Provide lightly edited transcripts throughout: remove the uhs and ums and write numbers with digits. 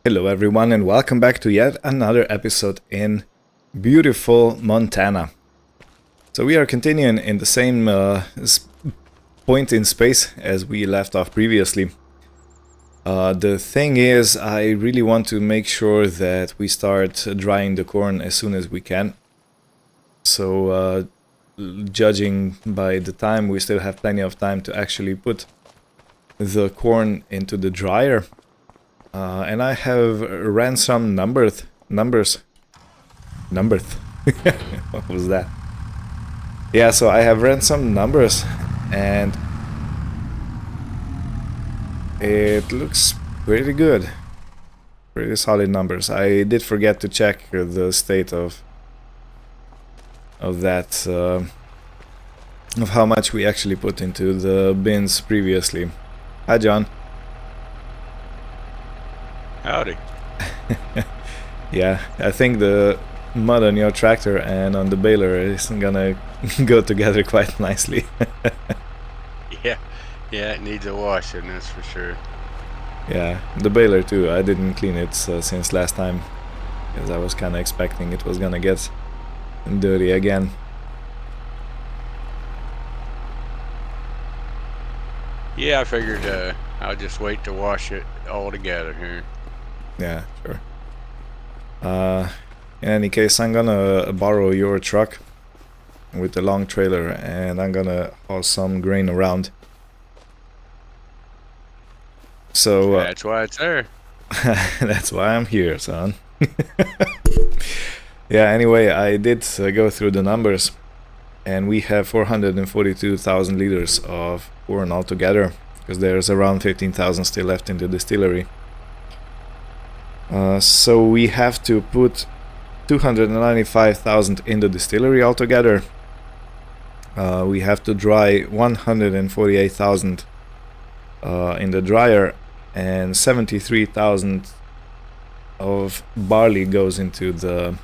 Hello everyone and welcome back to yet another episode in beautiful Montana. So we are continuing in the same point in space as we left off previously. The thing is, I really want to make sure that we start drying the corn as soon as we can. So judging by the time, we still have plenty of time to actually put the corn into the dryer. And I have ran some numbers. What was that? Yeah, so I have ran some numbers, and it looks pretty good. Pretty solid numbers. I did forget to check the state of that, of how much we actually put into the bins previously. Hi, John. Howdy. Yeah, I think the mud on your tractor and on the baler is gonna go together quite nicely. Yeah, it needs a washing, that's for sure. Yeah, the baler too. I didn't clean it since last time, because I was kind of expecting it was gonna get dirty again. Yeah, I figured I'll just wait to wash it all together here. Yeah, sure. In any case, I'm gonna borrow your truck with the long trailer, and I'm gonna haul some grain around. So That's why it's there. that's why I'm here, son. Yeah, anyway, I did go through the numbers, and we have 442,000 liters of corn altogether, because there's around 15,000 still left in the distillery. So we have to put 295,000 in the distillery altogether. We have to dry 148,000 in the dryer, and 73,000 of barley goes into the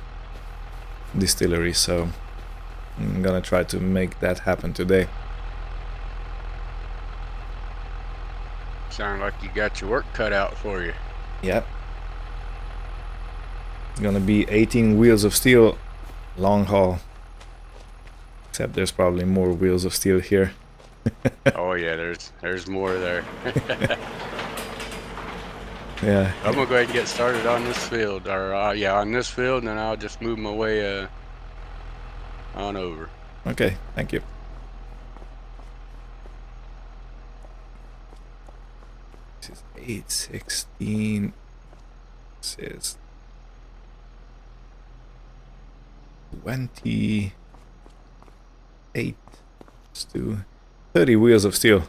distillery. So I'm gonna try to make that happen today. Sound like you got your work cut out for you. Yep. It's gonna be 18 wheels of steel, long haul. Except there's probably more wheels of steel here. Oh yeah, there's more there. Yeah. I'm gonna go ahead and get started on this field, or on this field, and then I'll just move my way on over. Okay, thank you. This is 816. This is 28. Let's do 30 wheels of steel.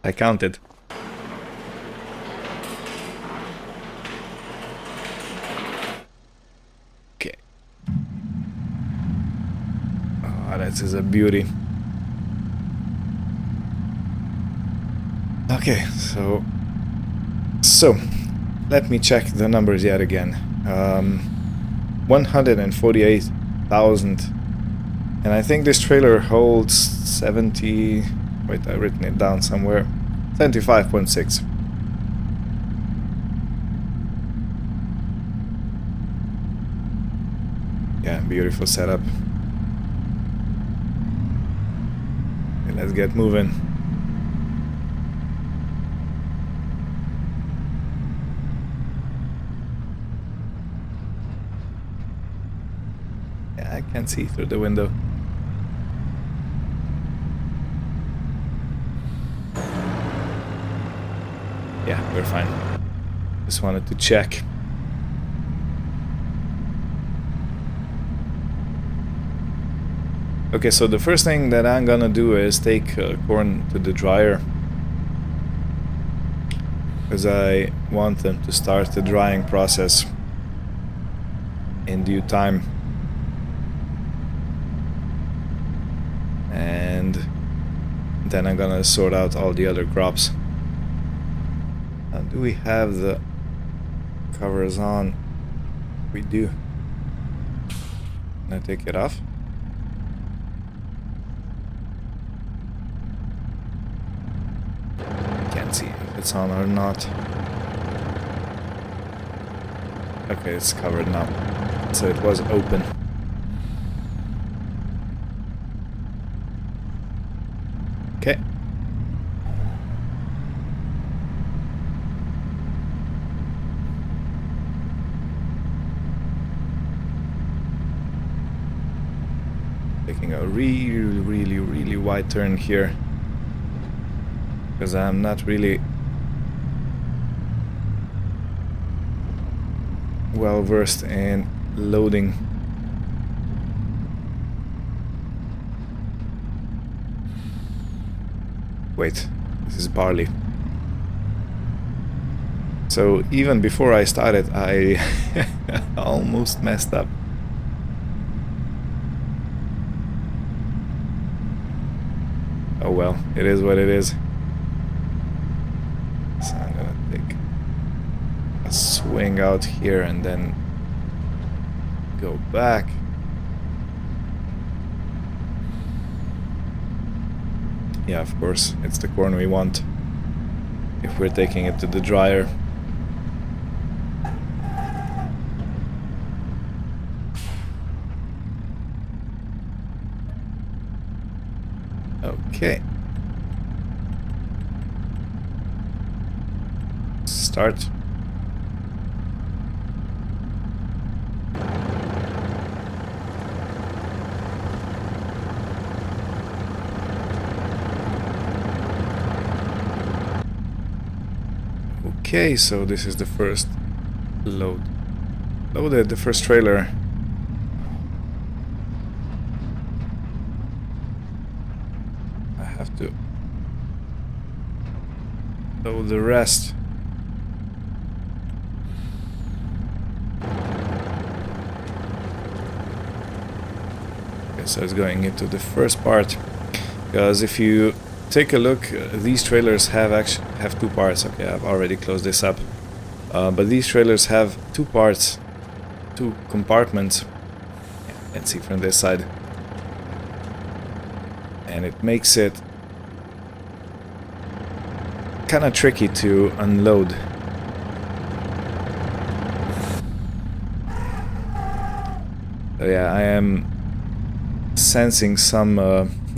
I counted. Okay. Oh, this is a beauty. Okay, so let me check the numbers yet again. 148,000, and I think this trailer holds 70. Wait, I've written it down somewhere. 75.6. Yeah, beautiful setup. Okay, let's get moving. I can see through the window. Yeah, we're fine. Just wanted to check. Okay, so the first thing that I'm gonna do is take corn to the dryer, because I want them to start the drying process in due time. And then I'm gonna sort out all the other crops. Do we have the covers on? We do. Can I take it off? Can't see if it's on or not. Okay, it's covered now. So it was open. Okay. Taking a really wide turn here. Because I'm not really well versed in loading. Wait, this is barley. So even before I started, I almost messed up. Oh well, it is what it is. So I'm gonna take a swing out here and then go back. Yeah, of course, it's the corn we want if we're taking it to the dryer. Okay. Start. Okay, so this is the first load. Loaded the first trailer. I have to load the rest. Okay, so it's going into the first part. Because if you take a look, these trailers have two parts. Okay, I've already closed this up. But these trailers have two parts, two compartments. Yeah, you can see from this side. And it makes it kind of tricky to unload. So yeah, I am sensing some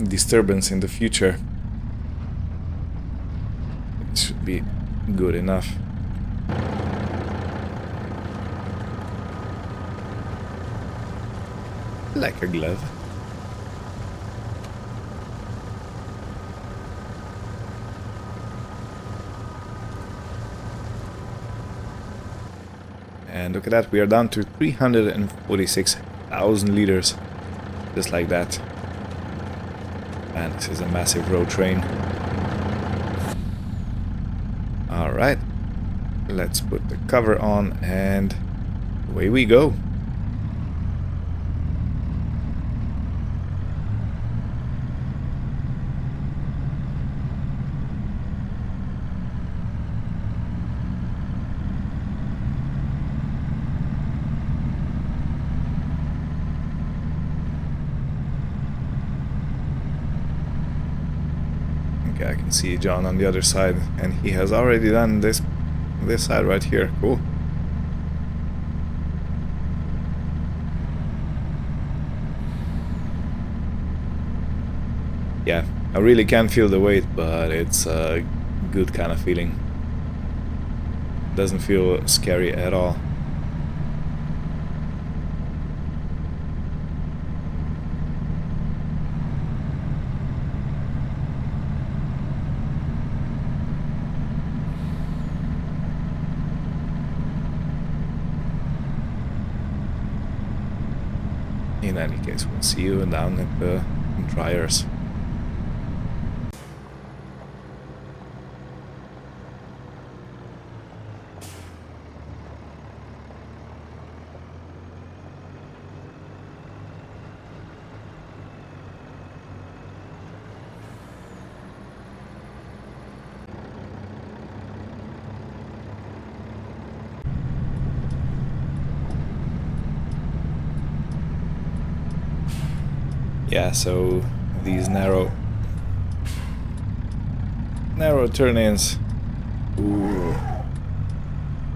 disturbance in the future. It should be good enough. Like a glove. And look at that, we are down to 346,000 liters. Just like that. And this is a massive road train. Alright. Let's put the cover on and away we go. Okay, I can see John on the other side, and he has already done this side right here. Cool. Yeah, I really can feel the weight, but it's a good kind of feeling. Doesn't feel scary at all. In any case, we'll see you down at the dryers. Yeah, so these narrow turn-ins. Ooh,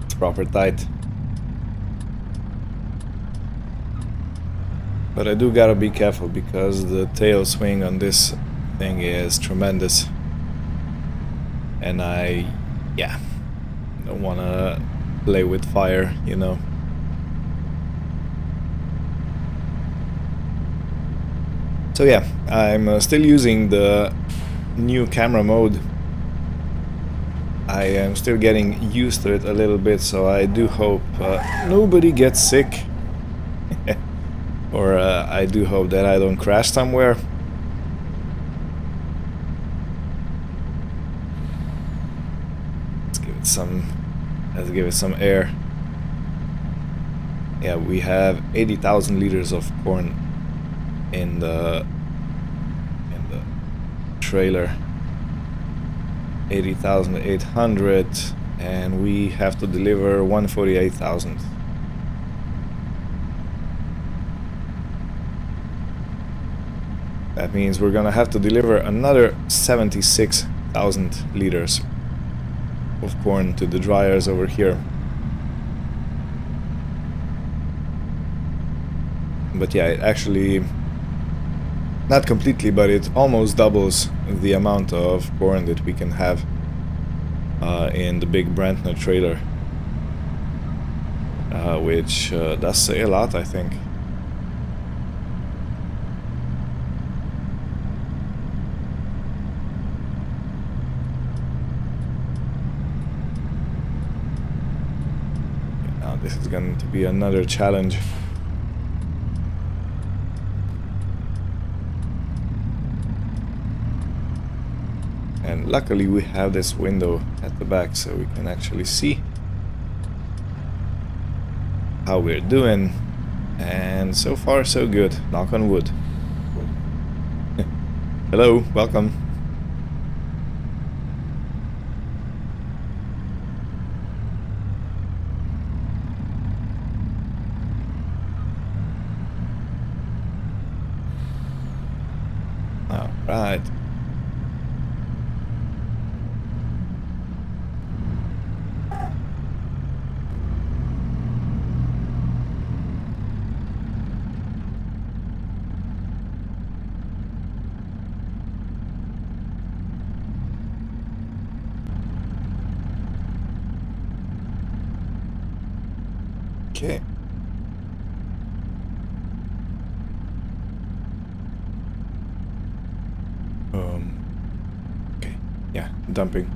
it's proper tight. But I do gotta be careful because the tail swing on this thing is tremendous. And yeah, don't wanna play with fire, you know. So yeah, I'm still using the new camera mode. I am still getting used to it a little bit, so I do hope nobody gets sick. Or I do hope that I don't crash somewhere. Let's give it some air. Yeah, we have 80,000 liters of corn in the trailer. 80,800, and we have to deliver 148,000. That means we're gonna have to deliver another 76,000 liters of corn to the dryers over here. But yeah, it actually, not completely, but it almost doubles the amount of corn that we can have in the big Brantner trailer, which does say a lot, I think. Now this is going to be another challenge. And luckily we have this window at the back so we can actually see how we're doing. And so far so good, knock on wood. Hello, welcome. All right. Okay. Okay. Yeah, dumping.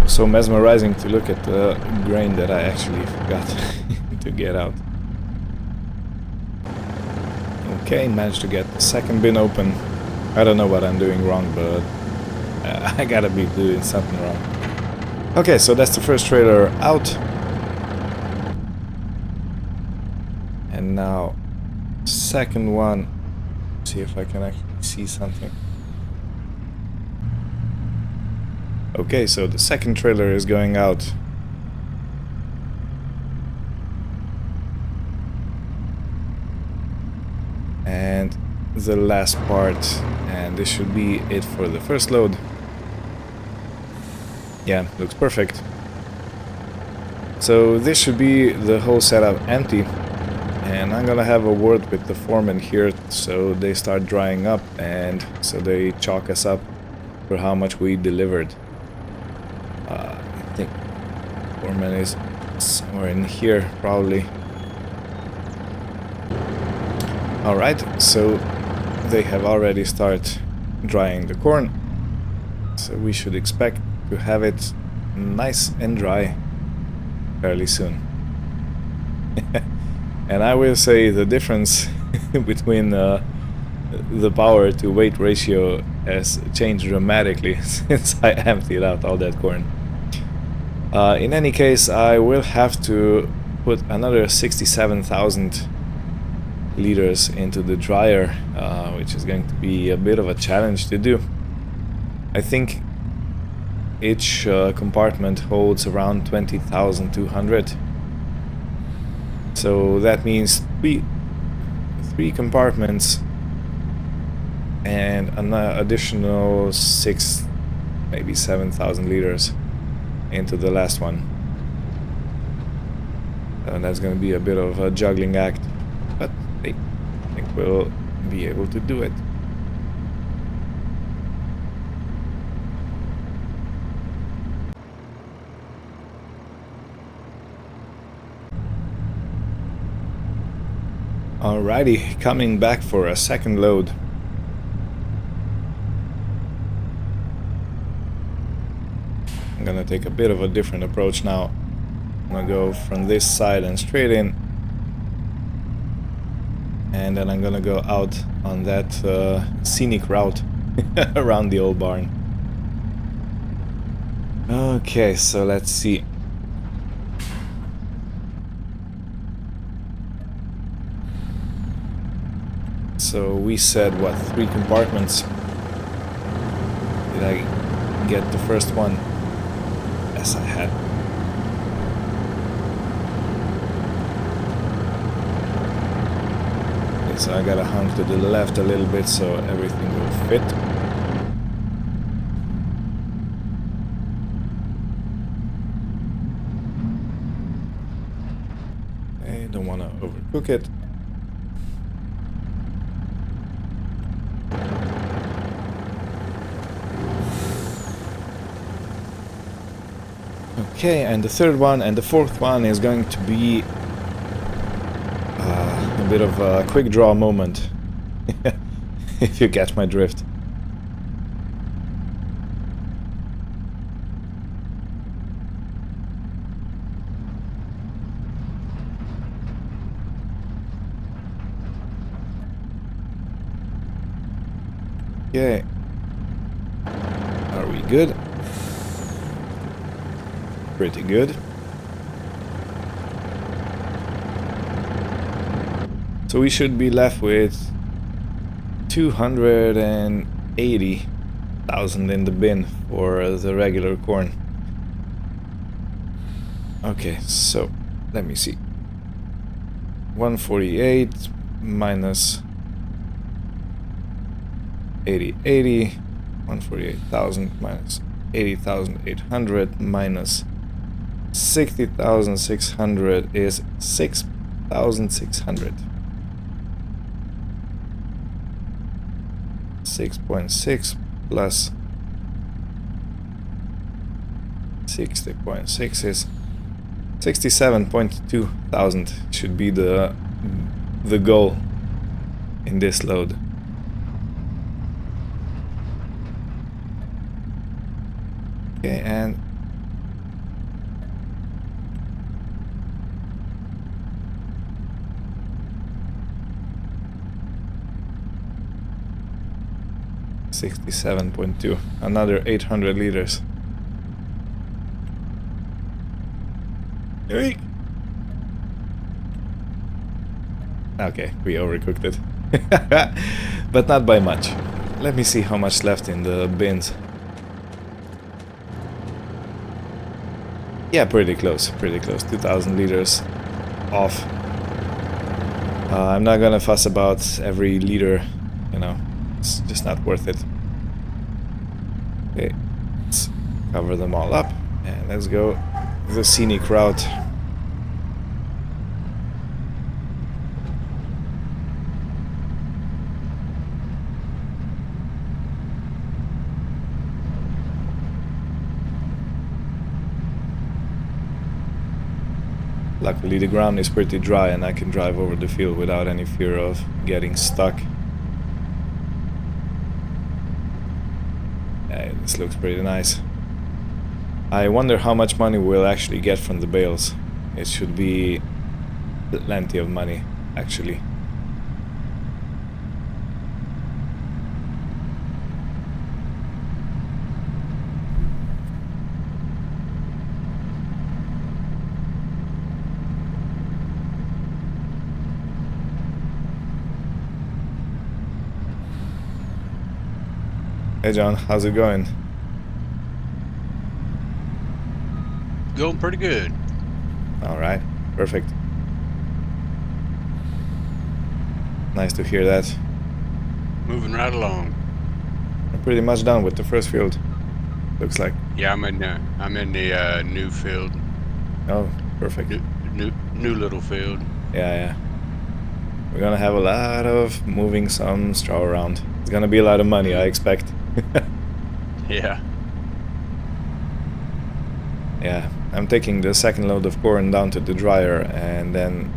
So mesmerizing to look at the grain that I actually forgot to get out. Okay, managed to get the second bin open. I don't know what I'm doing wrong, but I gotta be doing something wrong. Okay, so that's the first trailer out. And now, second one. See if I can actually see something. Okay, so the second trailer is going out. And the last part, and this should be it for the first load. Yeah, looks perfect. So this should be the whole setup empty. And I'm gonna have a word with the foreman here so they start drying up and so they chalk us up for how much we delivered. I think foreman is somewhere in here probably. Alright, so they have already started drying the corn. So we should expect to have it nice and dry fairly soon. And I will say the difference between the power to weight ratio has changed dramatically since I emptied out all that corn. In any case, I will have to put another 67,000 liters into the dryer, which is going to be a bit of a challenge to do. I think each compartment holds around 20,200. So that means three compartments and an additional 6, maybe 7,000 liters into the last one. And that's going to be a bit of a juggling act, but hey, I think we'll be able to do it. Alrighty, coming back for a second load. I'm gonna take a bit of a different approach now. I'm gonna go from this side and straight in. And then I'm gonna go out on that scenic route around the old barn. Okay, so let's see. So we said, what, 3 compartments? Did I get the first one? Yes, I had. Okay, so I gotta hunk to the left a little bit so everything will fit. I don't want to overcook it. Okay, and the third one and the fourth one is going to be a bit of a quick draw moment, if you catch my drift. Okay, are we good? Pretty good. So we should be left with 280,000 in the bin for the regular corn. Okay, so let me see. 148 minus 80, 148,000 minus 80,800 minus 60,600 is 6,600. 6.6 plus 60.6 is 67.2 thousand. Should be the goal in this load. Okay, and $67.2, another 800 liters. Okay, we overcooked it. But not by much. Let me see how much left in the bins. Yeah, pretty close, 2,000 liters off. I'm not gonna fuss about every liter, you know, it's just not worth it. Okay, let's cover them all up and let's go the scenic route. Luckily the ground is pretty dry and I can drive over the field without any fear of getting stuck. Yeah, this looks pretty nice. I wonder how much money we'll actually get from the bales. It should be plenty of money, actually. Hey John, how's it going? going pretty good. All right, perfect. Nice to hear that. Moving right along. I'm pretty much done with the first field. Looks like. Yeah, I'm in the new field. Oh, perfect. New little field. Yeah. We're gonna have a lot of moving some straw around. It's gonna be a lot of money, I expect. Yeah. Yeah, I'm taking the second load of corn down to the dryer, and then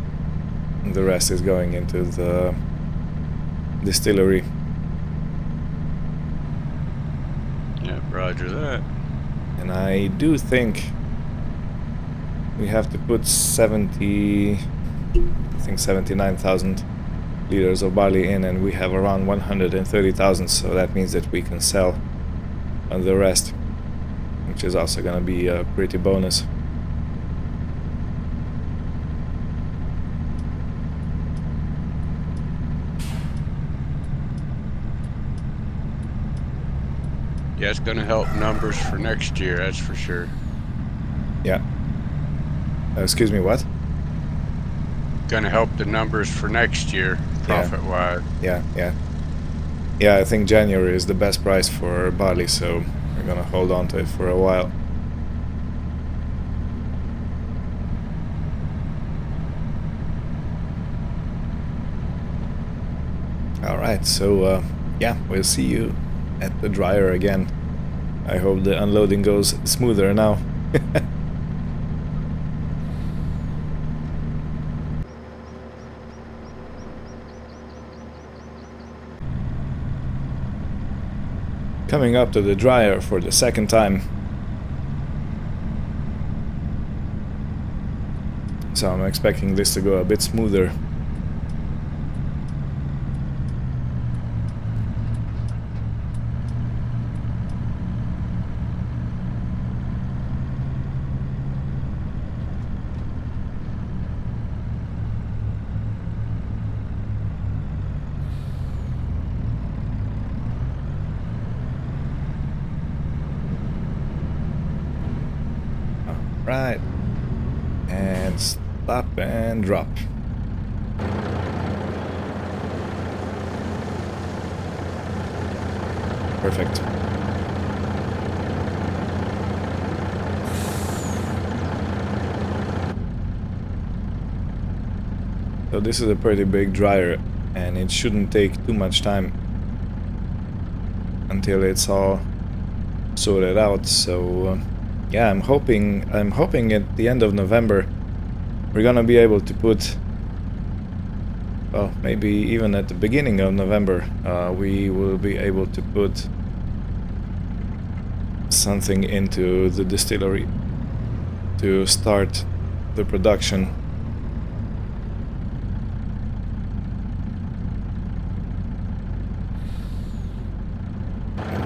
the rest is going into the distillery. Yep, roger that. And I do think we have to put 79,000 liters of barley in, and we have around 130,000, so that means that we can sell on the rest, which is also gonna be a pretty bonus. Yeah, it's gonna help numbers for next year, that's for sure. Yeah. Excuse me, what? Gonna help the numbers for next year, profit-wise. Yeah, I think January is the best price for barley, so we're gonna hold on to it for a while. Alright, so yeah, we'll see you at the dryer again. I hope the unloading goes smoother now. Coming up to the dryer for the second time. So I'm expecting this to go a bit smoother. Right. And stop and drop. Perfect. So this is a pretty big dryer, and it shouldn't take too much time until it's all sorted out. So yeah, I'm hoping at the end of November we're gonna be able to put, well, maybe even at the beginning of November, we will be able to put something into the distillery to start the production.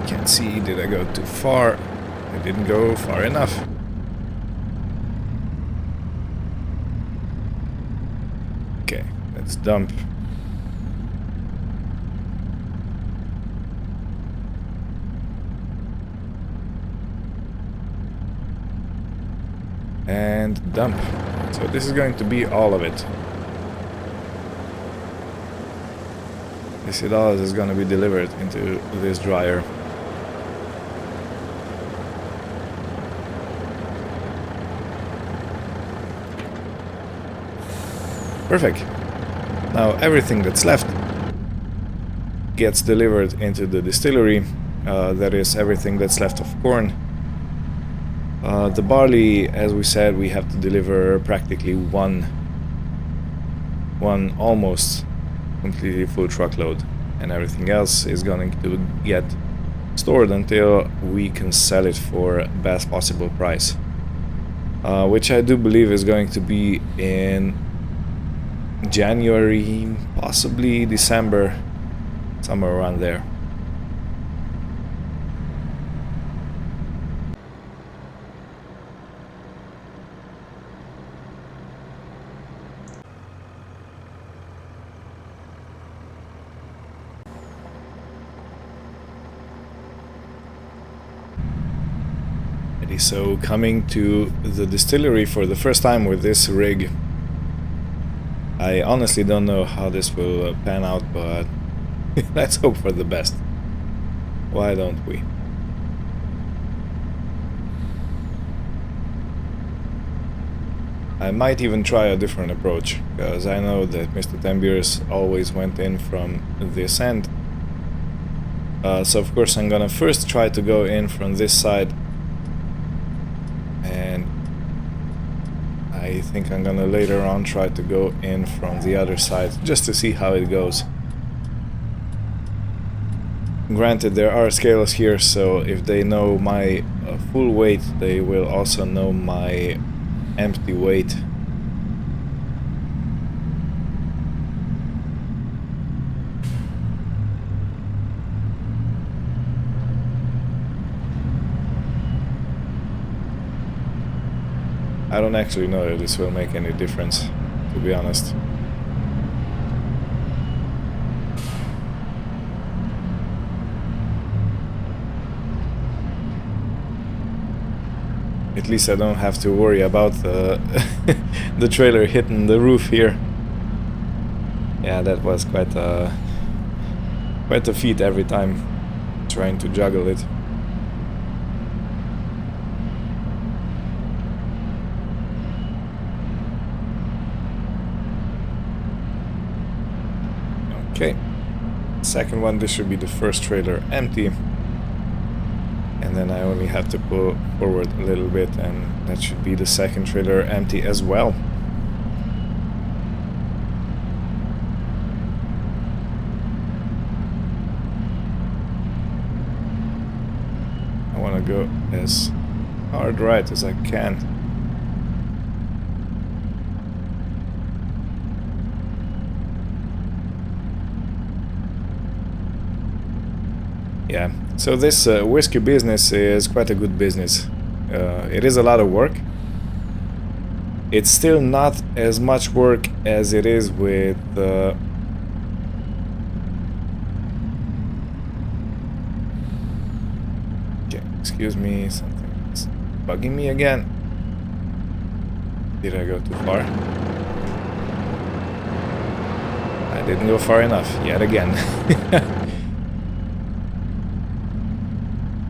Can't see, did I go too far? I didn't go far enough. Okay, let's dump. And dump. So this is going to be all of it. This is going to be delivered into this dryer. Perfect. Now everything that's left gets delivered into the distillery. That is everything that's left of corn. The barley, as we said, we have to deliver practically one almost completely full truckload, and everything else is going to get stored until we can sell it for best possible price, which I do believe is going to be in January, possibly December, somewhere around there. so coming to the distillery for the first time with this rig. I honestly don't know how this will pan out, but let's hope for the best. Why don't we? I might even try a different approach, because I know that Mr. Tembiers always went in from this end. So of course I'm gonna first try to go in from this side, and I think I'm gonna later on try to go in from the other side, just to see how it goes. Granted, there are scales here, so if they know my full weight, they will also know my empty weight. I don't actually know if this will make any difference, to be honest. At least I don't have to worry about the trailer hitting the roof here. Yeah, that was quite a feat every time, trying to juggle it. Okay, second one, this should be the first trailer empty. And then I only have to pull forward a little bit, and that should be the second trailer empty as well. I want to go as hard right as I can. Yeah, so this whiskey business is quite a good business. It is a lot of work. It's still not as much work as it is with okay, excuse me, something's bugging me again. Did I go too far? I didn't go far enough yet again.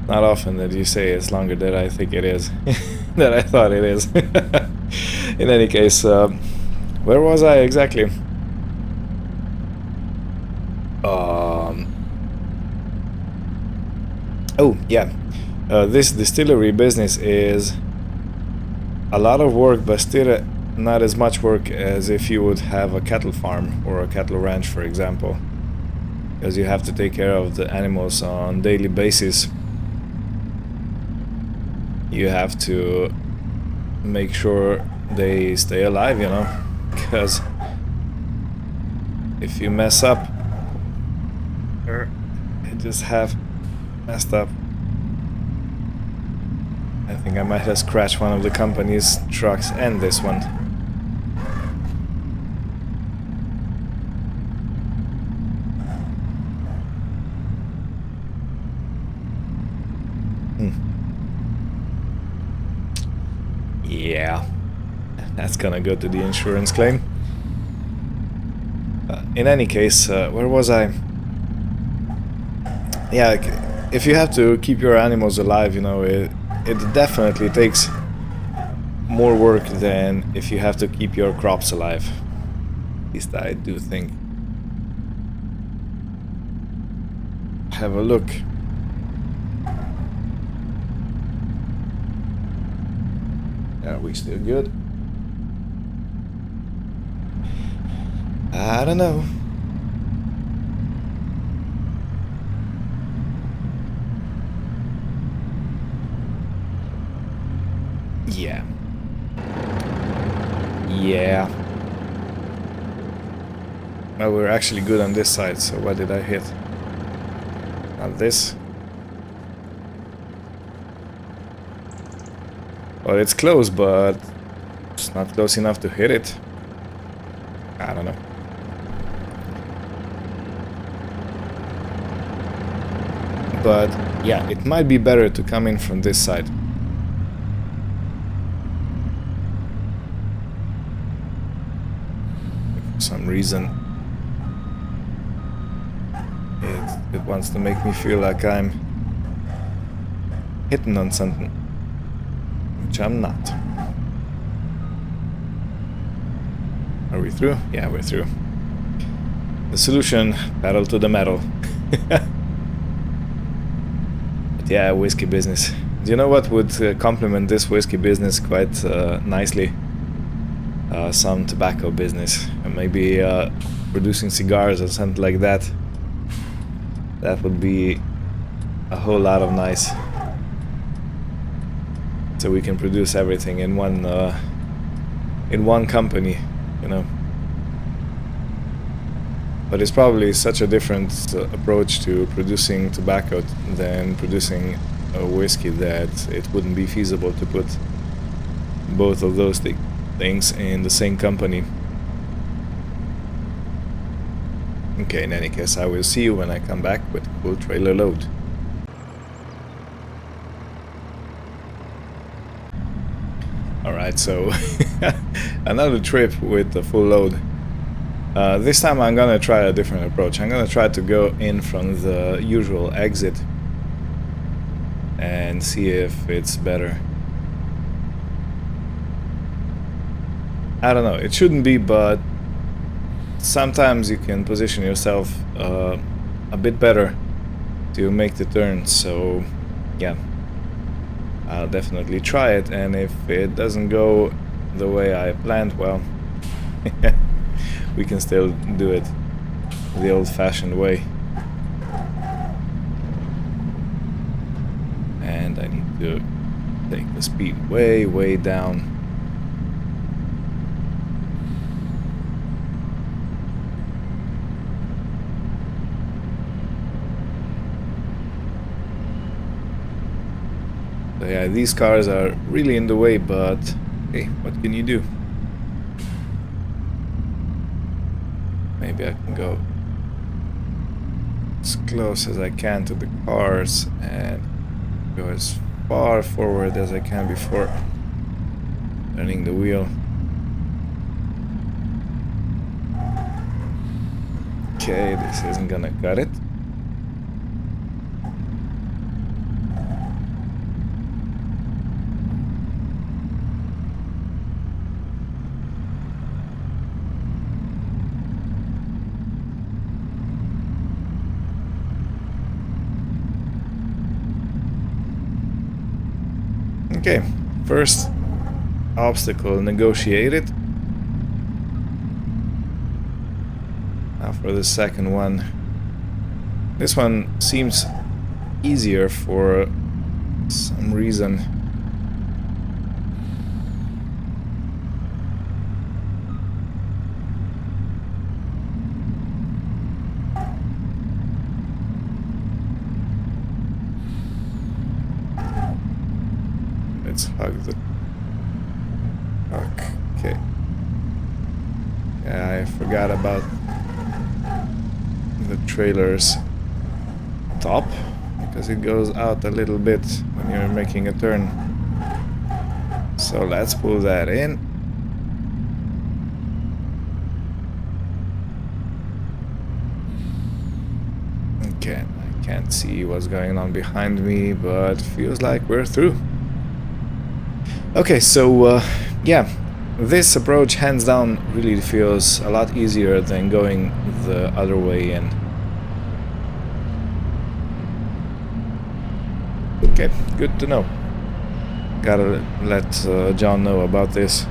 Not often that you say it's longer than I think it is, that I thought it is. In any case, where was I exactly? Oh, yeah. This distillery business is a lot of work, but still not as much work as if you would have a cattle farm or a cattle ranch, for example. Because you have to take care of the animals on a daily basis. You have to make sure they stay alive, you know, because if you mess up, or I just have messed up. I think I might have scratched one of the company's trucks and this one. Yeah, that's gonna go to the insurance claim. In any case, where was I? Yeah, if you have to keep your animals alive, you know, it definitely takes more work than if you have to keep your crops alive. At least I do think. Have a look. Are we still good? I don't know. Yeah. Yeah. Well, we're actually good on this side, so what did I hit? Not this. Well, it's close, but it's not close enough to hit it. I don't know. But yeah, it might be better to come in from this side. some reason it wants to make me feel like I'm hitting on something, which I'm not. Are we through? Yeah, we're through. The solution, pedal to the metal. But yeah, whiskey business. Do you know what would complement this whiskey business quite nicely? Some tobacco business. Maybe producing cigars or something like that. That would be a whole lot of nice. So we can produce everything in one company, you know. But it's probably such a different approach to producing tobacco than producing a whiskey that it wouldn't be feasible to put both of those things in the same company. Okay, in any case, I will see you when I come back with a full trailer load. Alright, so another trip with the full load. This time I'm gonna try a different approach. I'm gonna try to go in from the usual exit and see if it's better. I don't know, it shouldn't be, but sometimes you can position yourself a bit better to make the turn, so yeah. I'll definitely try it, and if it doesn't go the way I planned, well, we can still do it the old-fashioned way. And I need to take the speed way, way down. So yeah, these cars are really in the way, but hey, what can you do? Maybe I can go as close as I can to the cars and go as far forward as I can before turning the wheel. Okay, this isn't gonna cut it. Okay, first obstacle negotiated. Now for the second one. This one seems easier for some reason. Let's hug the truck. Okay. Yeah, I forgot about the trailer's top because it goes out a little bit when you're making a turn. So let's pull that in. Okay, I can't see what's going on behind me, but feels like we're through. Okay, so yeah, this approach hands down really feels a lot easier than going the other way in. Okay, good to know. Gotta let John know about this,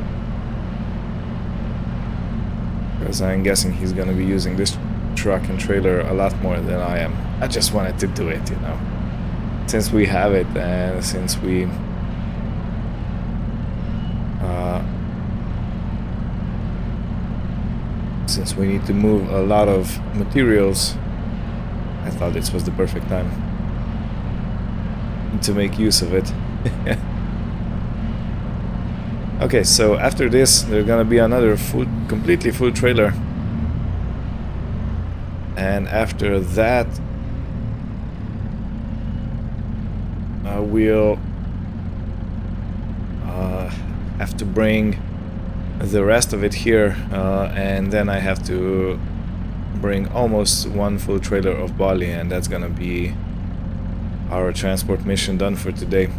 because I'm guessing he's gonna be using this truck and trailer a lot more than I am. I just wanted to do it, you know, since we have it and since we need to move a lot of materials. I thought this was the perfect time to make use of it. Okay, so after this there's gonna be another completely full trailer, and after that we'll have to bring the rest of it here, and then I have to bring almost one full trailer of barley, and that's gonna be our transport mission done for today.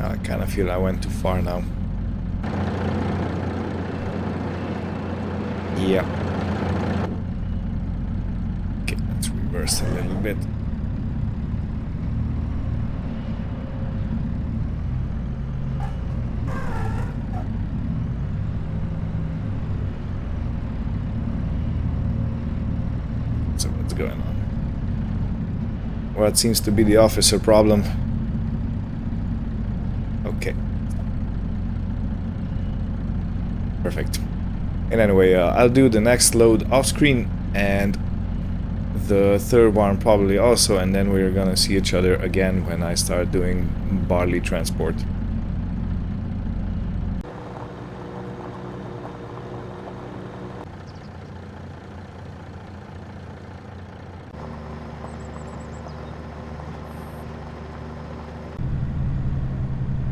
I kind of feel I went too far now. Yeah. Okay, let's reverse a little bit. So what's going on? What seems to be the officer problem? Okay. Perfect. And anyway, I'll do the next load off screen and the third one probably also, and then we're gonna see each other again when I start doing barley transport.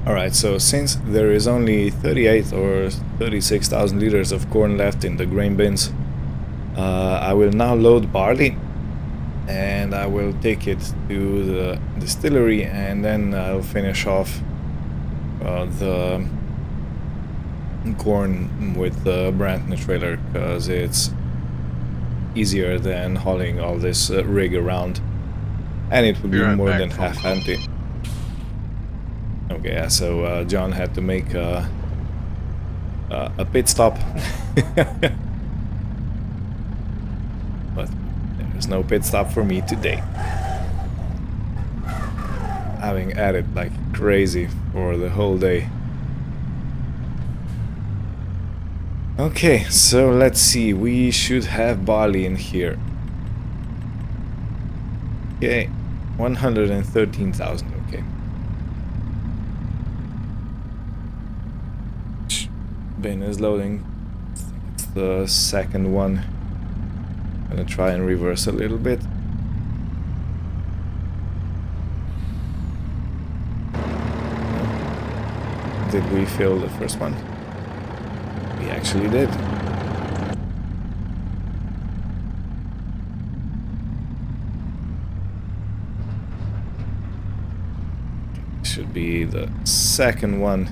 Alright, so since there is only 38 or 36,000 liters of corn left in the grain bins, I will now load barley and I will take it to the distillery, and then I'll finish off the corn with the Brantner trailer, because it's easier than hauling all this rig around, and it would be more than half empty. Okay, yeah, so John had to make a pit stop. But there's no pit stop for me today. Having at it like crazy for the whole day. Okay, so let's see. We should have barley in here. Okay, 113,000. Okay. Bin is loading. I think it's the second one. Gonna try and reverse a little bit. Did we fill the first one? We actually did. Should be the second one.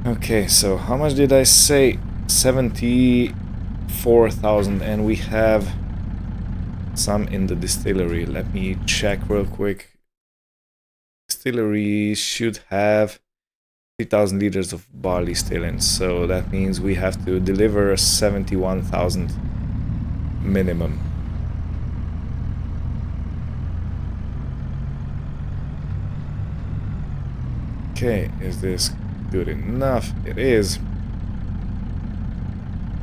Okay, so how much did I say? 74,000, and we have some in the distillery. Let me check real quick. Distillery should have 3,000 liters of barley still in, so that means we have to deliver 71,000 minimum. Okay, is this good enough? It is.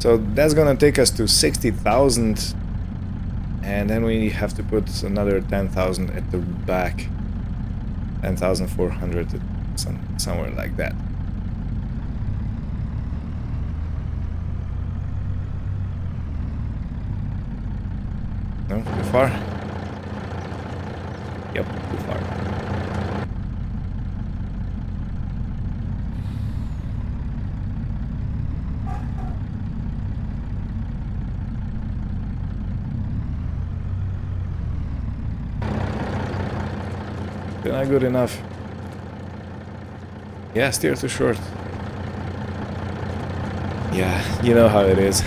So that's gonna take us to 60,000, and then we have to put another 10,000 at the back. 10,400, somewhere like that. No, too far? Yep, too far. Not good enough. Yeah, steer too short. Yeah, you know how it is.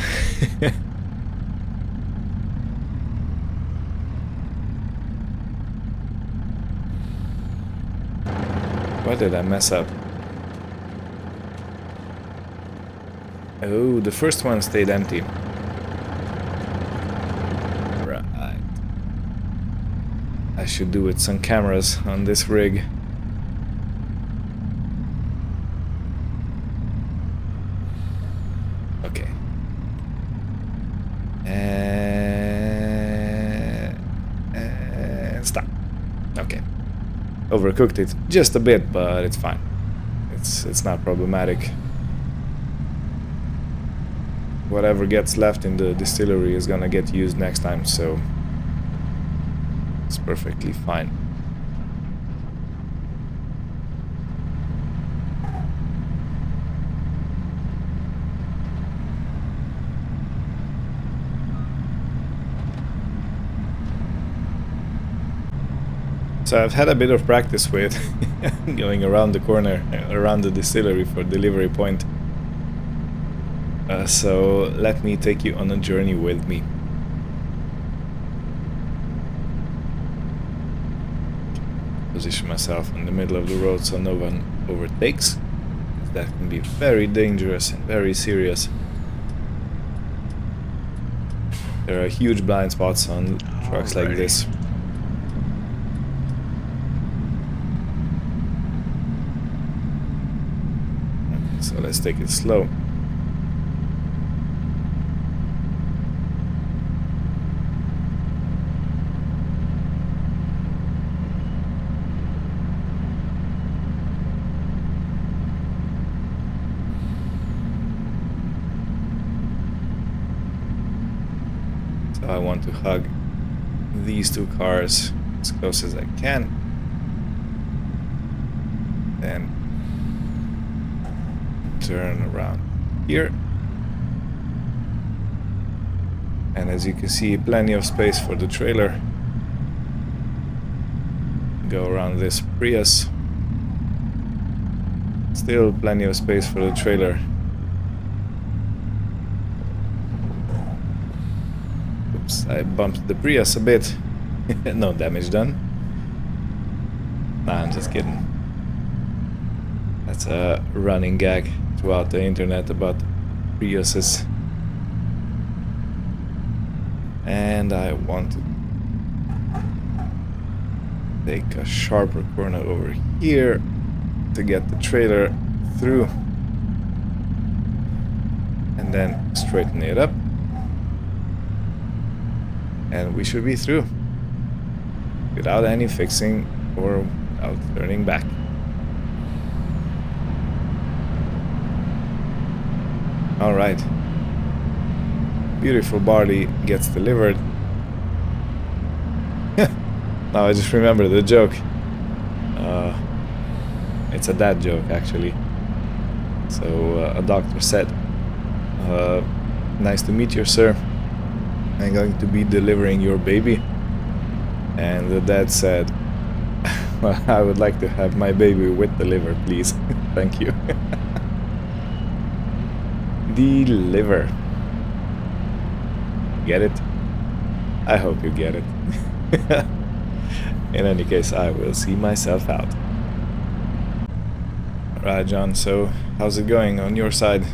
Why did I mess up? Oh, the first one stayed empty. I should do with some cameras on this rig. Okay. And stop. Okay. Overcooked it just a bit, but it's fine. It's not problematic. Whatever gets left in the distillery is gonna get used next time, so It's perfectly fine. So I've had a bit of practice with going around the corner, around the distillery for delivery point. So let me take you on a journey with me. Position myself in the middle of the road so no one overtakes. That can be very dangerous and very serious. There are huge blind spots on trucks like this. So let's take it slow. So I want to hug these two cars as close as I can. Then turn around here, and as you can see, plenty of space for the trailer. Go around this Prius, still plenty of space for the trailer. Oops, I bumped the Prius a bit. No damage done. Nah, I'm just kidding. That's a running gag throughout the internet about Priuses. And I want to take a sharper corner over here to get the trailer through, and then straighten it up, and we should be through without any fixing or without turning back. Alright, beautiful barley gets delivered. Now I just remember the joke. It's a dad joke, actually. So a doctor said, "Nice to meet you, sir. I'm going to be delivering your baby." And the dad said, "Well, I would like to have my baby with the liver, please. Thank you." The liver. Get it? I hope you get it. In any case, I will see myself out. Alright, John, so how's it going on your side?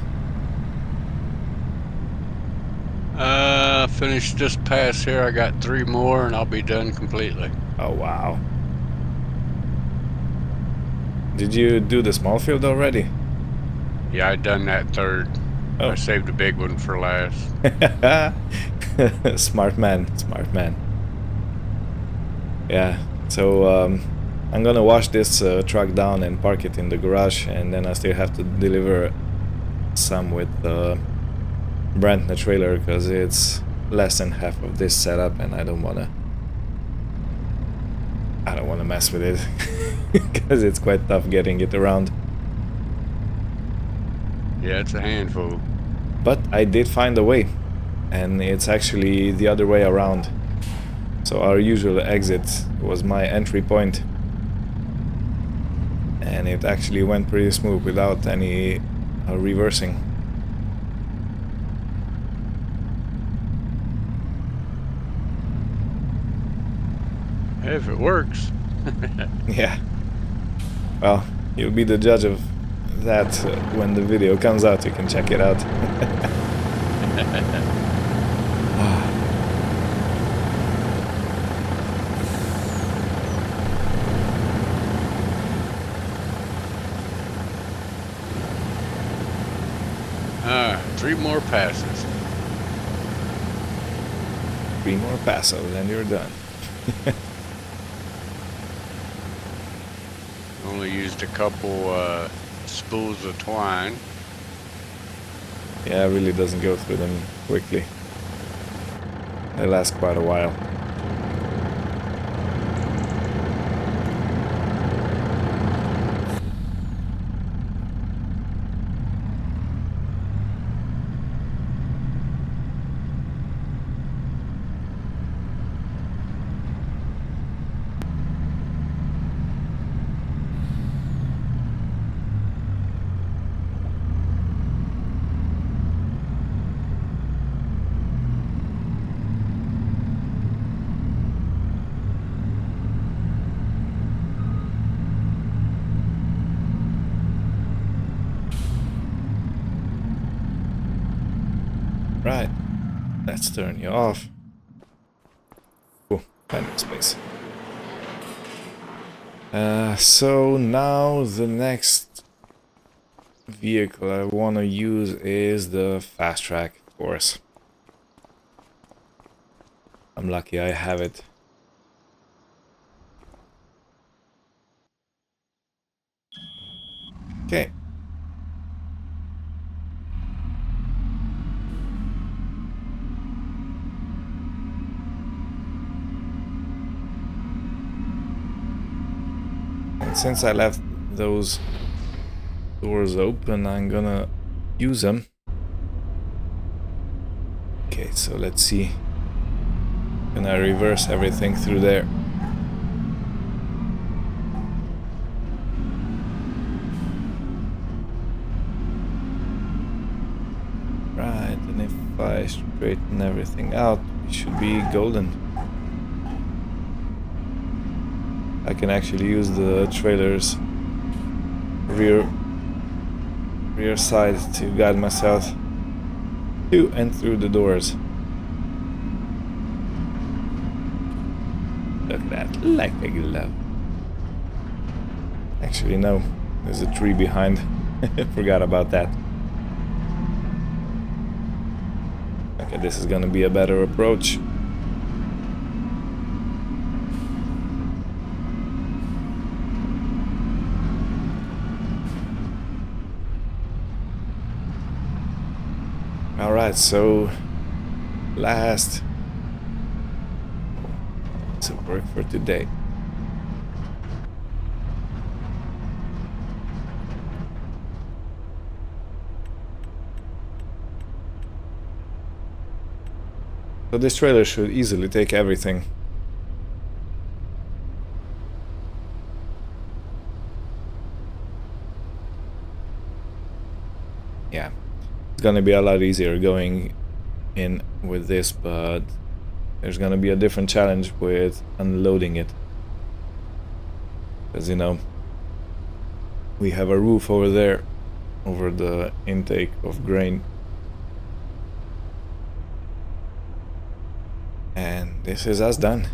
Finished this pass here. I got 3 more and I'll be done completely. Oh, wow. Did you do the small field already? Yeah, I done that 3rd. Oh. I saved the big one for last. Smart man, smart man. Yeah, so I'm gonna wash this truck down and park it in the garage, and then I still have to deliver some with the Brentner trailer because it's less than half of this setup, and I don't wanna mess with it because it's quite tough getting it around. Yeah, it's a handful. But I did find a way, and it's actually the other way around. So our usual exit was my entry point, and it actually went pretty smooth without any reversing. If it works. Yeah. Well, you'll be the judge of that when the video comes out. You can check it out. Ah, 3 more passes. 3 more passos and you're done. Only used a couple spools of twine. Yeah, it really doesn't go through them quickly. They last quite a while. Let's turn you off. Cool, plenty of space. So now the next vehicle I want to use is the fast track, of course. I'm lucky I have it. Okay. And since I left those doors open, I'm gonna use them. Okay, so let's see. Can I reverse everything through there? Right, and if I straighten everything out, it should be golden. I can actually use the trailer's rear side to guide myself to and through the doors. Look at that, like a glove. Actually, no, there's a tree behind. Forgot about that. Okay, this is gonna be a better approach. Alright, so last to work for today. So this trailer should easily take everything. Yeah, it's gonna be a lot easier going in with this, but there's gonna be a different challenge with unloading it. As you know, we have a roof over there, over the intake of grain. And this is us done.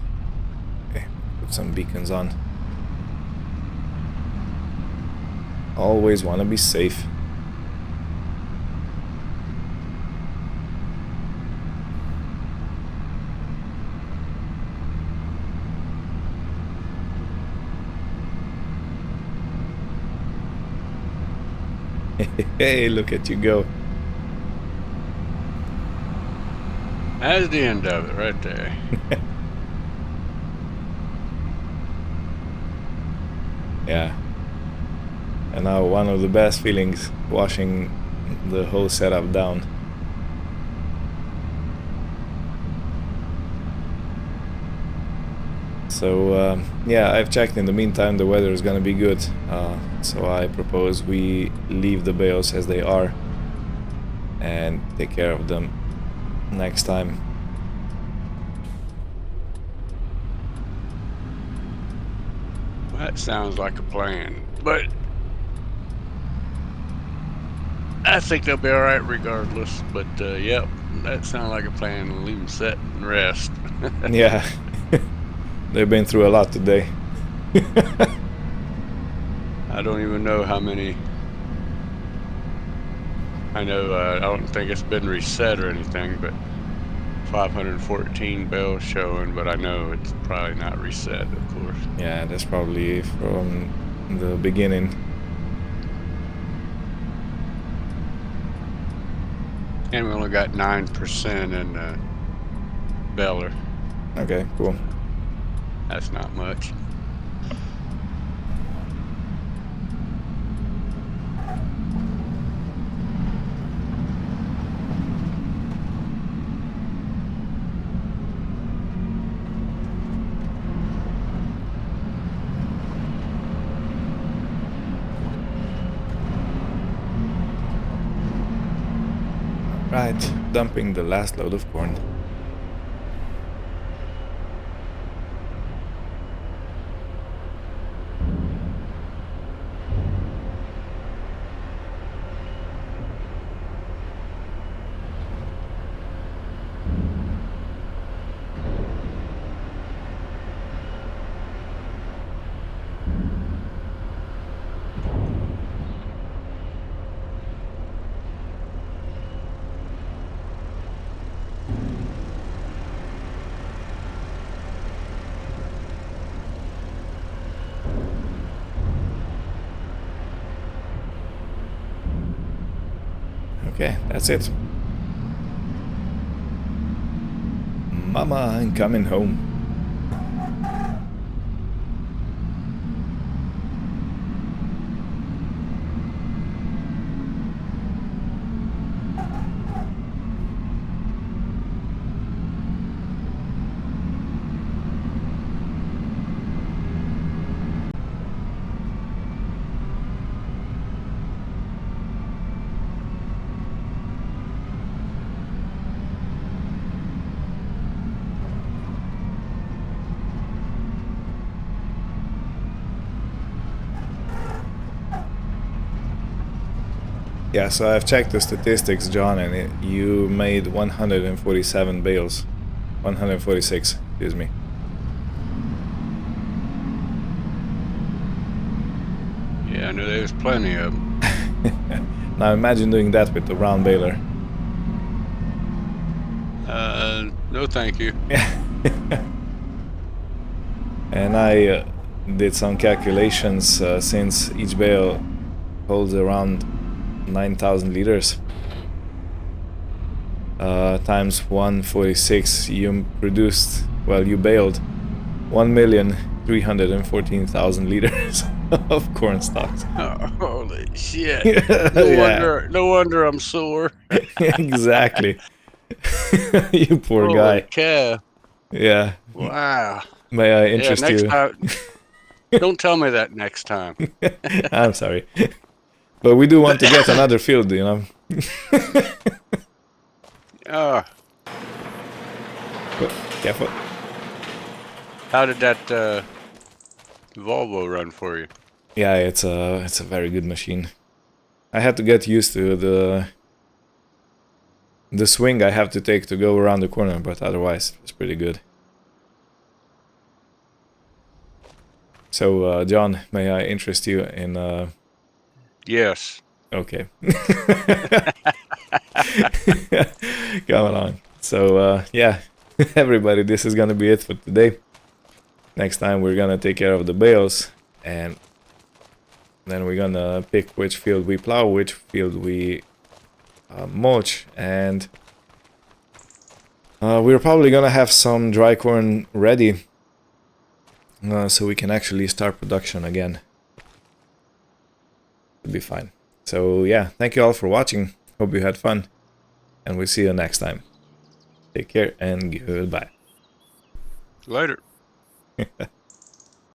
Okay, put some beacons on. Always want to be safe. Hey, look at you go. That's the end of it right there. Yeah. And now one of the best feelings, washing the whole setup down. So yeah, I've checked in the meantime, the weather is gonna be good. So I propose we leave the bales as they are and take care of them next time. That sounds like a plan, but I think they'll be all right regardless. But yep, that sounds like a plan. Leave them set and rest. Yeah, they've been through a lot today. I don't even know how many. I know I don't think it's been reset or anything, but 514 bells showing, but I know it's probably not reset, of course. Yeah, that's probably from the beginning. And we only got 9% in Beller. Okay, cool. That's not much. Right, dumping the last load of corn. Okay, that's it. Mama, I'm coming home. Yeah, so I've checked the statistics, John, and you made 147 bales. 146, excuse me. Yeah, I knew there was plenty of them. Now imagine doing that with the round baler. No thank you. And I did some calculations since each bale holds around 9,000 liters. Times 146, you produced, well, you baled 1,314,000 liters of corn stalks. Oh, holy shit. Yeah, No wonder I'm sore. exactly. You poor Holy guy. cow. Yeah. Wow. May I Yeah, interest next you? time. Don't tell me that next time. I'm sorry. But we do want to get another field, you know. Oh, Careful. how did that Volvo run for you? Yeah, it's a very good machine. I had to get used to the swing I have to take to go around the corner, but otherwise it's pretty good. So, John, may I interest you in Yes. okay. Come along. So, yeah, everybody, this is gonna be it for today. Next time we're gonna take care of the bales, and then we're gonna pick which field we plow, which field we mulch, and we're probably gonna have some dry corn ready, so we can actually start production again. It'll be fine. So yeah, thank you all for watching. Hope you had fun, and we'll see you next time. Take care and goodbye. Later.